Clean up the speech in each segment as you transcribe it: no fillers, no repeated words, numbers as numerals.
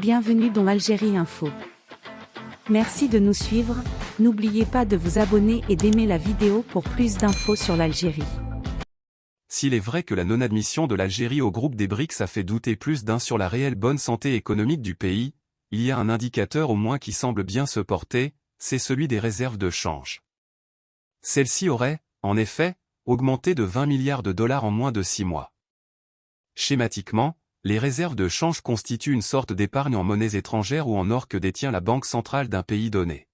Bienvenue dans Algérie Info. Merci de nous suivre, n'oubliez pas de vous abonner et d'aimer la vidéo pour plus d'infos sur l'Algérie. S'il est vrai que la non-admission de l'Algérie au groupe des BRICS a fait douter plus d'un sur la réelle bonne santé économique du pays, il y a un indicateur au moins qui semble bien se porter, c'est celui des réserves de change. Celles-ci auraient, en effet, augmenté de 20 milliards de dollars en moins de 6 mois. Schématiquement, les réserves de change constituent une sorte d'épargne en monnaies étrangères ou en or que détient la banque centrale d'un pays donné.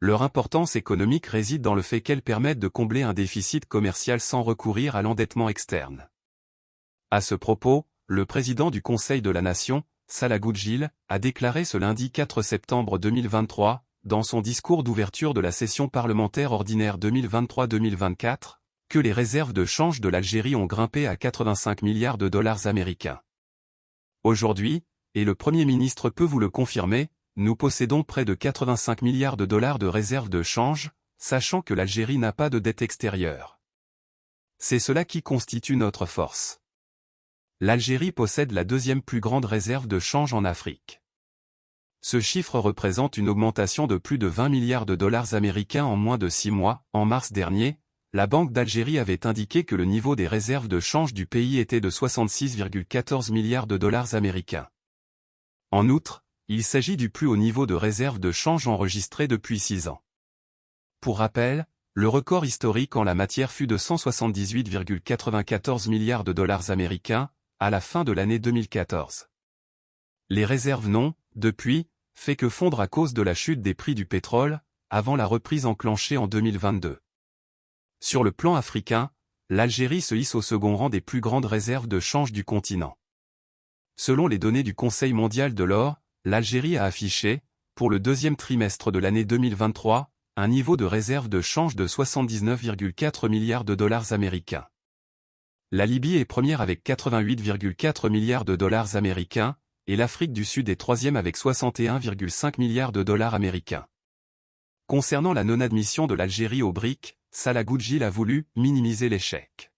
Leur importance économique réside dans le fait qu'elles permettent de combler un déficit commercial sans recourir à l'endettement externe. À ce propos, le président du Conseil de la Nation, Salah Boudjil, a déclaré ce lundi 4 septembre 2023, dans son discours d'ouverture de la session parlementaire ordinaire 2023-2024, que les réserves de change de l'Algérie ont grimpé à 85 milliards de dollars américains. Aujourd'hui, et le Premier ministre peut vous le confirmer, nous possédons près de 85 milliards de dollars de réserves de change, sachant que l'Algérie n'a pas de dette extérieure. C'est cela qui constitue notre force. L'Algérie possède la deuxième plus grande réserve de change en Afrique. Ce chiffre représente une augmentation de plus de 20 milliards de dollars américains en moins de 6 mois. En mars dernier, la Banque d'Algérie avait indiqué que le niveau des réserves de change du pays était de 66,14 milliards de dollars américains. En outre, il s'agit du plus haut niveau de réserve de change enregistré depuis 6 ans. Pour rappel, le record historique en la matière fut de 178,94 milliards de dollars américains, à la fin de l'année 2014. Les réserves n'ont, depuis, fait que fondre à cause de la chute des prix du pétrole, avant la reprise enclenchée en 2022. Sur le plan africain, l'Algérie se hisse au second rang des plus grandes réserves de change du continent. Selon les données du Conseil mondial de l'or, l'Algérie a affiché, pour le deuxième trimestre de l'année 2023, un niveau de réserve de change de 79,4 milliards de dollars américains. La Libye est première avec 88,4 milliards de dollars américains, et l'Afrique du Sud est troisième avec 61,5 milliards de dollars américains. Concernant la non-admission de l'Algérie au BRIC, Salah Boudjil a voulu minimiser l'échec.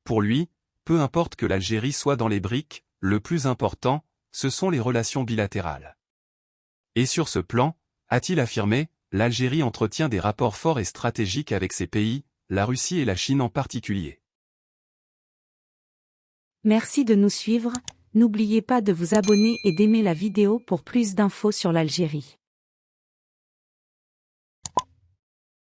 Pour lui, peu importe que l'Algérie soit dans les BRIC, le plus important, ce sont les relations bilatérales. Et sur ce plan, a-t-il affirmé, l'Algérie entretient des rapports forts et stratégiques avec ces pays, la Russie et la Chine en particulier. Merci de nous suivre, n'oubliez pas de vous abonner et d'aimer la vidéo pour plus d'infos sur l'Algérie.